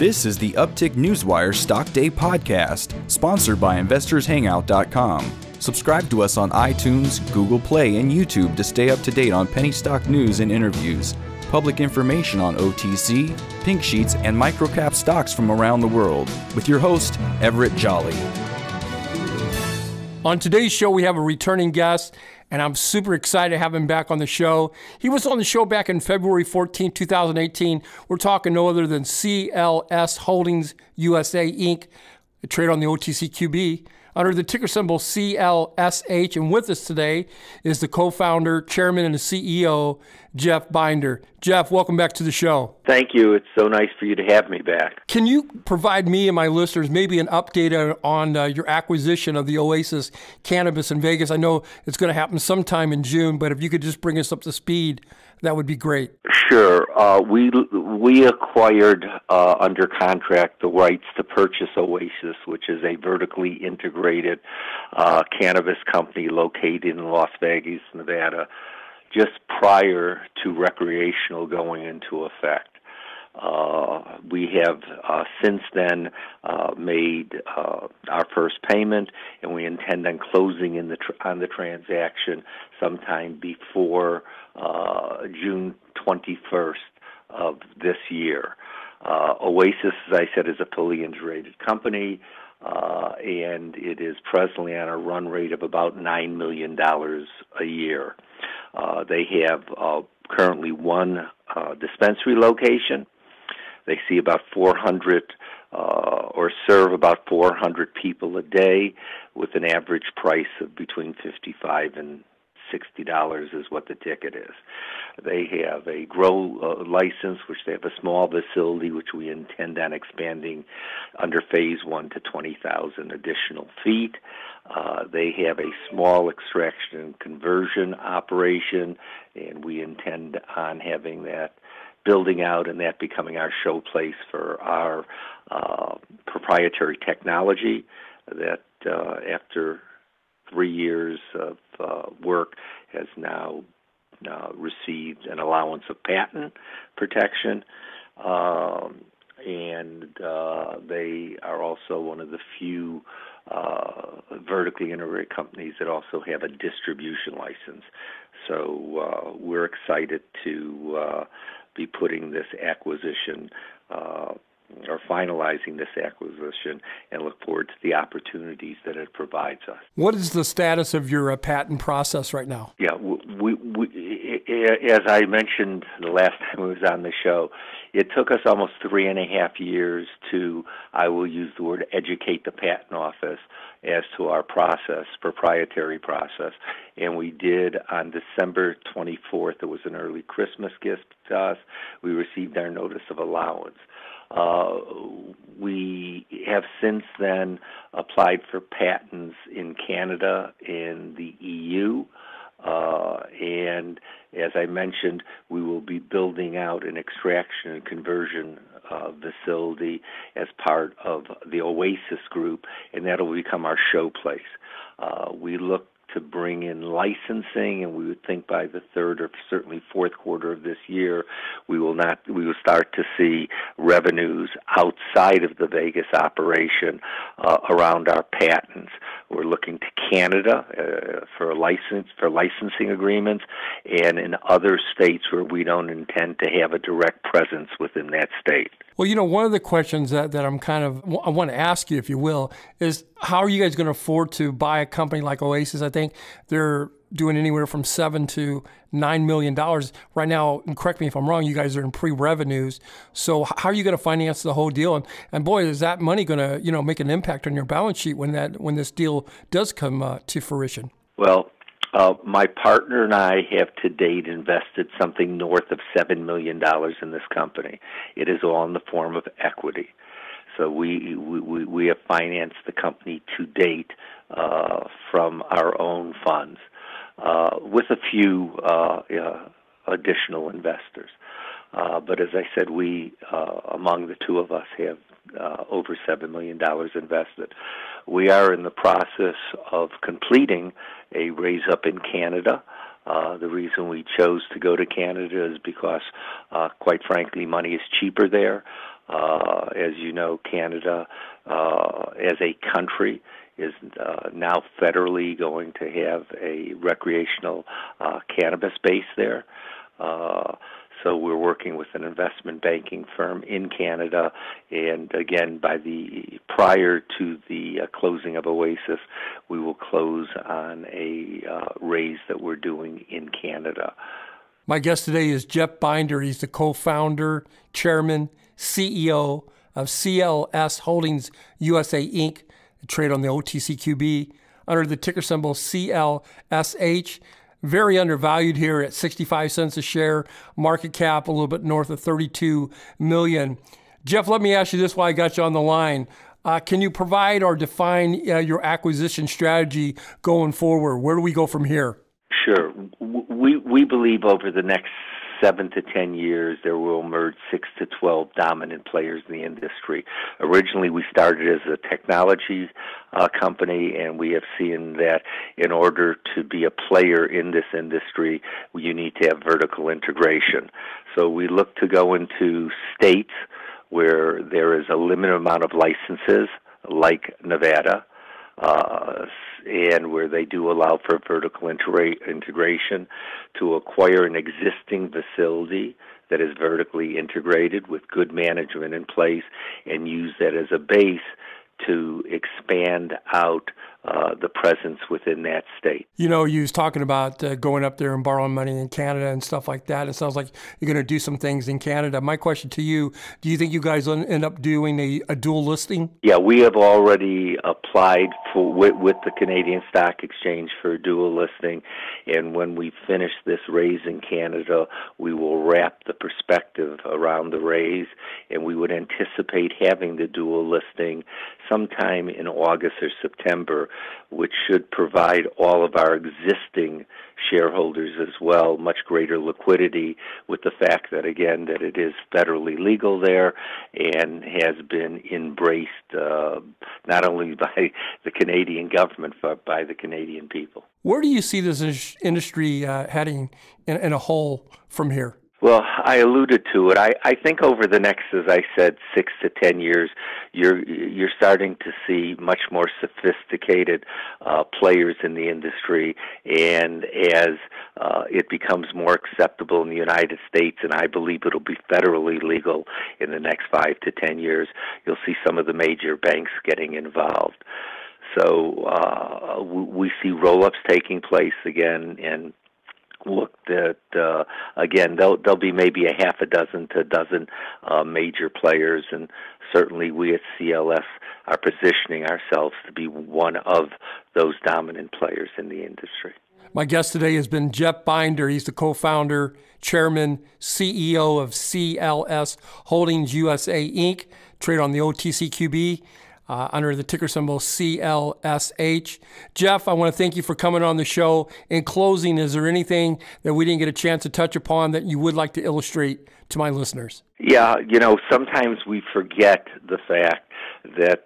This is the Uptick Newswire Stock Day podcast, sponsored by InvestorsHangout.com. Subscribe to us on iTunes, Google Play, and YouTube to stay up to date on penny stock news and interviews, public information on OTC, pink sheets, and microcap stocks from around the world, with your host, Everett Jolly. On today's show, we have a returning guest, and I'm super excited to have him back on the show. He was on the show back in February 14, 2018. We're talking no other than CLS Holdings USA, Inc., a trade on the OTCQB, under the ticker symbol CLSH. And with us today is the co-founder, chairman, and the CEO, Jeff Binder. Jeff, welcome back to the show. Thank you. It's so nice for you to have me back. Can you provide me and my listeners maybe an update on your acquisition of the Oasis Cannabis in Vegas? I know it's going to happen sometime in June, but if you could just bring us up to speed, that would be great. Sure. We acquired under contract the rights to purchase Oasis, which is a vertically integrated cannabis company located in Las Vegas, Nevada, just prior to recreational going into effect. We have since then made our first payment, and we intend on closing on the transaction sometime before June 21st of this year. Oasis, as I said, is a fully integrated company, and it is presently on a run rate of about $9 million a year. They have currently one dispensary location. They see about 400 or serve about 400 people a day, with an average price of between $55 and $60 is what the ticket is. They have a grow license, which they have a small facility, which we intend on expanding under phase 1 to 20,000 additional feet. They have a small extraction and conversion operation, and we intend on having that building out and that becoming our showplace for our proprietary technology that after 3 years of work has now received an allowance of patent protection, and they are also one of the few vertically integrated companies that also have a distribution license. So we're excited to be putting this acquisition or finalizing this acquisition, and look forward to the opportunities that it provides us. What is the status of your patent process right now? Yeah, we as I mentioned the last time I was on the show, it took us almost 3.5 years to, I will use the word, educate the patent office as to our process, proprietary process. And we did on December 24th. It was an early Christmas gift to us. We received our notice of allowance. We have since then applied for patents in Canada and the EU, and as I mentioned, we will be building out an extraction and conversion facility as part of the Oasis group, and that will become our showplace. We look to bring in licensing, and we would think by the third or certainly fourth quarter of this year, we will start to see revenues outside of the Vegas operation around our patents. We're looking to Canada for licensing agreements, and in other states where we don't intend to have a direct presence within that state. Well, you know, one of the questions that I want to ask you, if you will, is how are you guys going to afford to buy a company like Oasis? I think they're doing anywhere from $7 to $9 million right now. And correct me if I'm wrong, you guys are in pre-revenues. So how are you going to finance the whole deal? And boy, is that money going to make an impact on your balance sheet when this deal does come to fruition? Well, my partner and I have to date invested something north of $7 million in this company. It is all in the form of equity. So we have financed the company to date from our own funds with a few additional investors. But as I said, we, among the two of us, have over $7 million invested. We are in the process of completing a raise-up in Canada. The reason we chose to go to Canada is because, quite frankly, money is cheaper there. As you know, Canada, as a country, is now federally going to have a recreational cannabis base there. So we're working with an investment banking firm in Canada, and again, prior to the closing of Oasis, we will close on a raise that we're doing in Canada. My guest today is Jeff Binder. He's the co-founder, chairman, CEO of CLS Holdings USA Inc., a trade on the OTCQB under the ticker symbol CLSH. Very undervalued here at 65 cents a share, market cap a little bit north of 32 million. Jeff, let me ask you this while I got you on the line. Can you provide or define your acquisition strategy going forward? Where do we go from here? Sure. We believe over the next 7 to 10 years, there will emerge 6 to 12 dominant players in the industry. Originally, we started as a technology company, and we have seen that in order to be a player in this industry, you need to have vertical integration. So we look to go into states where there is a limited amount of licenses, like Nevada, and where they do allow for vertical integration, to acquire an existing facility that is vertically integrated with good management in place and use that as a base to expand out the presence within that state. You know, you was talking about going up there and borrowing money in Canada and stuff like that. It sounds like you're going to do some things in Canada. My question to you, do you think you guys will end up doing a dual listing? Yeah, we have already applied with the Canadian Stock Exchange for a dual listing, and when we finish this raise in Canada, we will wrap the perspective around the raise, and we would anticipate having the dual listing sometime in August or September, which should provide all of our existing shareholders as well much greater liquidity, with the fact that, again, that it is federally legal there and has been embraced not only by the Canadian government but by the Canadian people. Where do you see this industry heading in a whole from here? Well, I alluded to it. I think over the next, as I said, 6 to 10 years, you're starting to see much more sophisticated players in the industry, and as it becomes more acceptable in the United States, and I believe it'll be federally legal in the next 5 to 10 years, you'll see some of the major banks getting involved. So we see roll-ups taking place again, and look that again there'll be maybe a half a dozen to a dozen major players, and certainly we at CLS are positioning ourselves to be one of those dominant players in the industry. My guest today has been Jeff Binder. He's the co-founder, chairman, CEO of CLS Holdings USA Inc., trade on the OTCQB. Under the ticker symbol CLSH. Jeff, I want to thank you for coming on the show. In closing, is there anything that we didn't get a chance to touch upon that you would like to illustrate to my listeners? Yeah, you know, sometimes we forget the fact that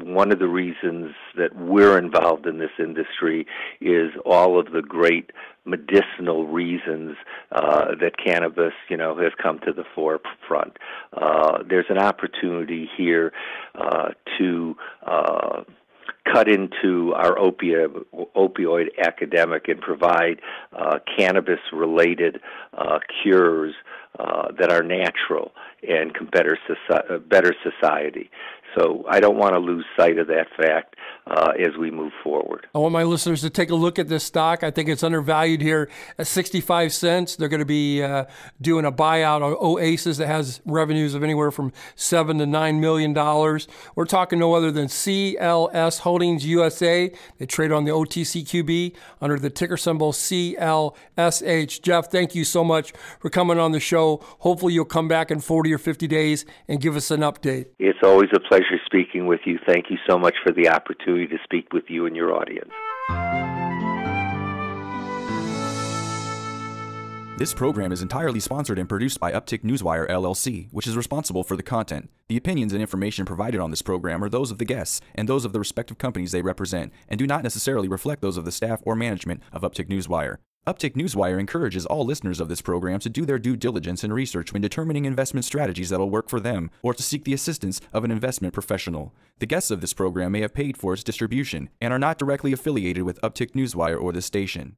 one of the reasons that we're involved in this industry is all of the great medicinal reasons that cannabis, you know, has come to the forefront. There's an opportunity here to cut into our opioid epidemic and provide cannabis-related cures that are natural and can better society. So I don't want to lose sight of that fact as we move forward. I want my listeners to take a look at this stock. I think it's undervalued here at 65 cents. They're going to be doing a buyout on Oasis that has revenues of anywhere from $7 to $9 million. We're talking no other than CLS Holdings USA. They trade on the OTCQB under the ticker symbol CLSH. Jeff, thank you so much for coming on the show. Hopefully you'll come back in 40 or 50 days and give us an update. It's always a pleasure speaking with you. Thank you so much for the opportunity to speak with you and your audience. This program is entirely sponsored and produced by Uptick Newswire, LLC, which is responsible for the content. The opinions and information provided on this program are those of the guests and those of the respective companies they represent, and do not necessarily reflect those of the staff or management of Uptick Newswire. Uptick Newswire encourages all listeners of this program to do their due diligence and research when determining investment strategies that will work for them, or to seek the assistance of an investment professional. The guests of this program may have paid for its distribution and are not directly affiliated with Uptick Newswire or this station.